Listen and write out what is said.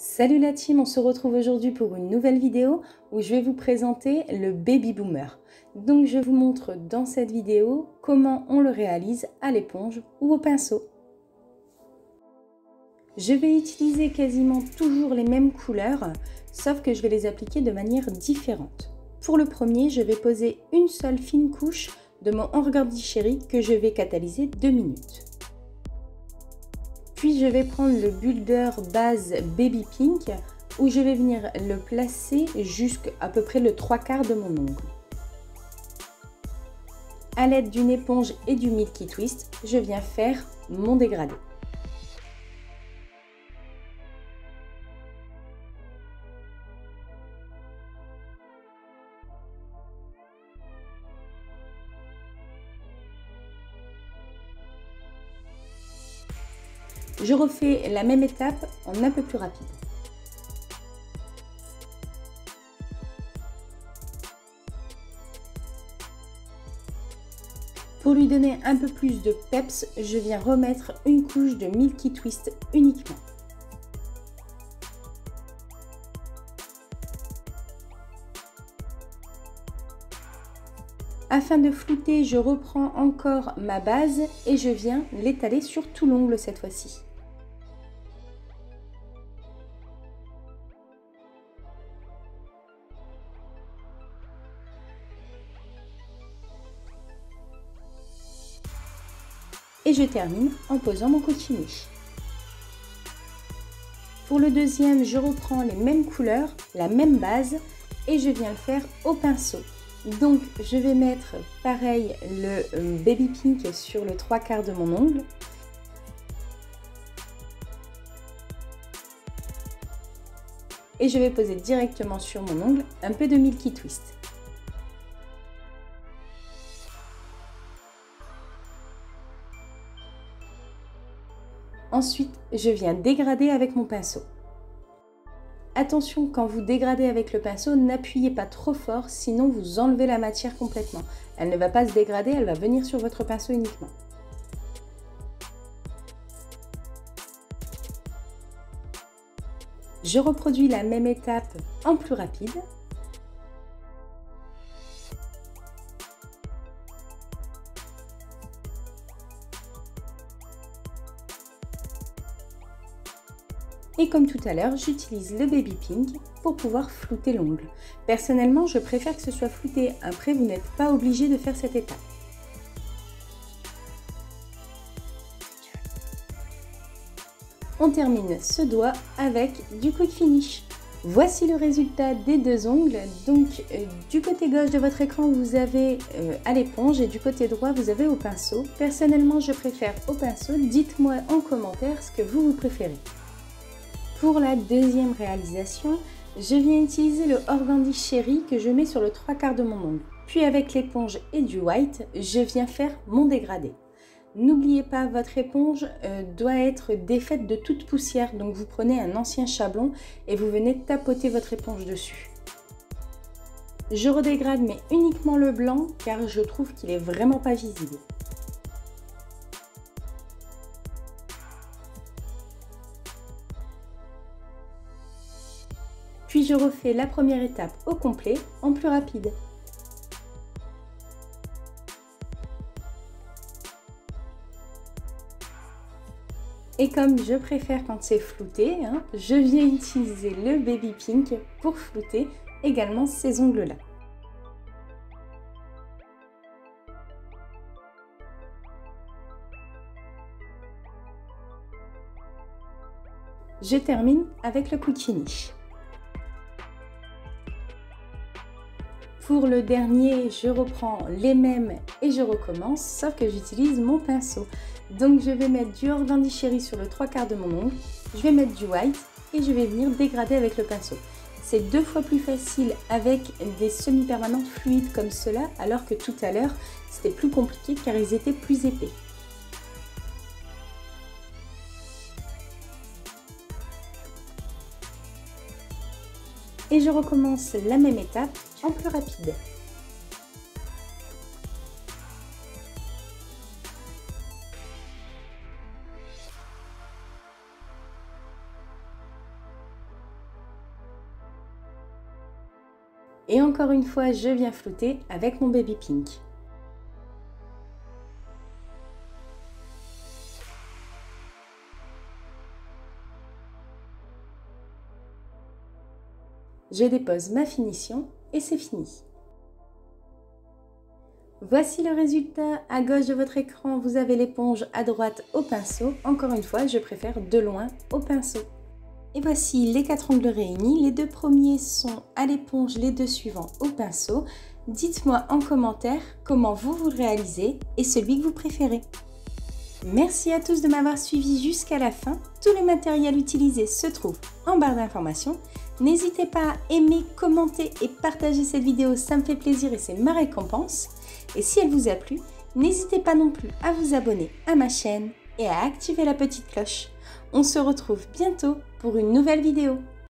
Salut la team, on se retrouve aujourd'hui pour une nouvelle vidéo où je vais vous présenter le baby boomer. Donc je vous montre dans cette vidéo comment on le réalise à l'éponge ou au pinceau. Je vais utiliser quasiment toujours les mêmes couleurs, sauf que je vais les appliquer de manière différente. Pour le premier, je vais poser une seule fine couche de mon Organdie Chéri que je vais catalyser 2 minutes. Puis je vais prendre le Builder base Baby Pink où je vais venir le placer jusqu'à peu près le 3/4 de mon ongle. À l'aide d'une éponge et du Milky Twist, je viens faire mon dégradé. Je refais la même étape en un peu plus rapide. Pour lui donner un peu plus de peps, je viens remettre une couche de Milky Twist uniquement. Afin de flouter, je reprends encore ma base et je viens l'étaler sur tout l'ongle cette fois-ci. Et je termine en posant mon cookie-niche. Pour le deuxième, je reprends les mêmes couleurs, la même base et je viens le faire au pinceau. Donc je vais mettre pareil le Baby Pink sur le 3/4 de mon ongle. Et je vais poser directement sur mon ongle un peu de Milky Twist. Ensuite, je viens dégrader avec mon pinceau. Attention, quand vous dégradez avec le pinceau, n'appuyez pas trop fort, sinon vous enlevez la matière complètement. Elle ne va pas se dégrader, elle va venir sur votre pinceau uniquement. Je reproduis la même étape en plus rapide. Et comme tout à l'heure, j'utilise le Baby Pink pour pouvoir flouter l'ongle. Personnellement, je préfère que ce soit flouté. Après, vous n'êtes pas obligé de faire cette étape. On termine ce doigt avec du quick finish. Voici le résultat des deux ongles. Donc, du côté gauche de votre écran, vous avez à l'éponge et du côté droit, vous avez au pinceau. Personnellement, je préfère au pinceau. Dites-moi en commentaire ce que vous préférez. Pour la deuxième réalisation, je viens utiliser le Organdie Chéri que je mets sur le 3/4 de mon ongle. Puis avec l'éponge et du white, je viens faire mon dégradé. N'oubliez pas, votre éponge doit être défaite de toute poussière. Donc vous prenez un ancien chablon et vous venez tapoter votre éponge dessus. Je redégrade mais uniquement le blanc car je trouve qu'il est vraiment pas visible. Puis je refais la première étape au complet en plus rapide. Et comme je préfère quand c'est flouté, je viens utiliser le Baby Pink pour flouter également ces ongles-là. Je termine avec le cookie niche. Pour le dernier, je reprends les mêmes et je recommence, sauf que j'utilise mon pinceau. Donc je vais mettre du Organdie Chéri sur le 3/4 de mon ongle, je vais mettre du white et je vais venir dégrader avec le pinceau. C'est 2 fois plus facile avec des semi-permanentes fluides comme cela, alors que tout à l'heure, c'était plus compliqué car ils étaient plus épais. Et je recommence la même étape en plus rapide. Et encore une fois, je viens flouter avec mon baby pink. Je dépose ma finition et c'est fini. Voici le résultat. À gauche de votre écran, vous avez l'éponge, à droite au pinceau. Encore une fois, je préfère de loin au pinceau. Et voici les 4 ongles réunis. Les 2 premiers sont à l'éponge, les 2 suivants au pinceau. Dites-moi en commentaire comment vous le réalisez et celui que vous préférez. Merci à tous de m'avoir suivi jusqu'à la fin. Tout le matériel utilisé se trouve en barre d'informations. N'hésitez pas à aimer, commenter et partager cette vidéo, ça me fait plaisir et c'est ma récompense. Et si elle vous a plu, n'hésitez pas non plus à vous abonner à ma chaîne et à activer la petite cloche. On se retrouve bientôt pour une nouvelle vidéo.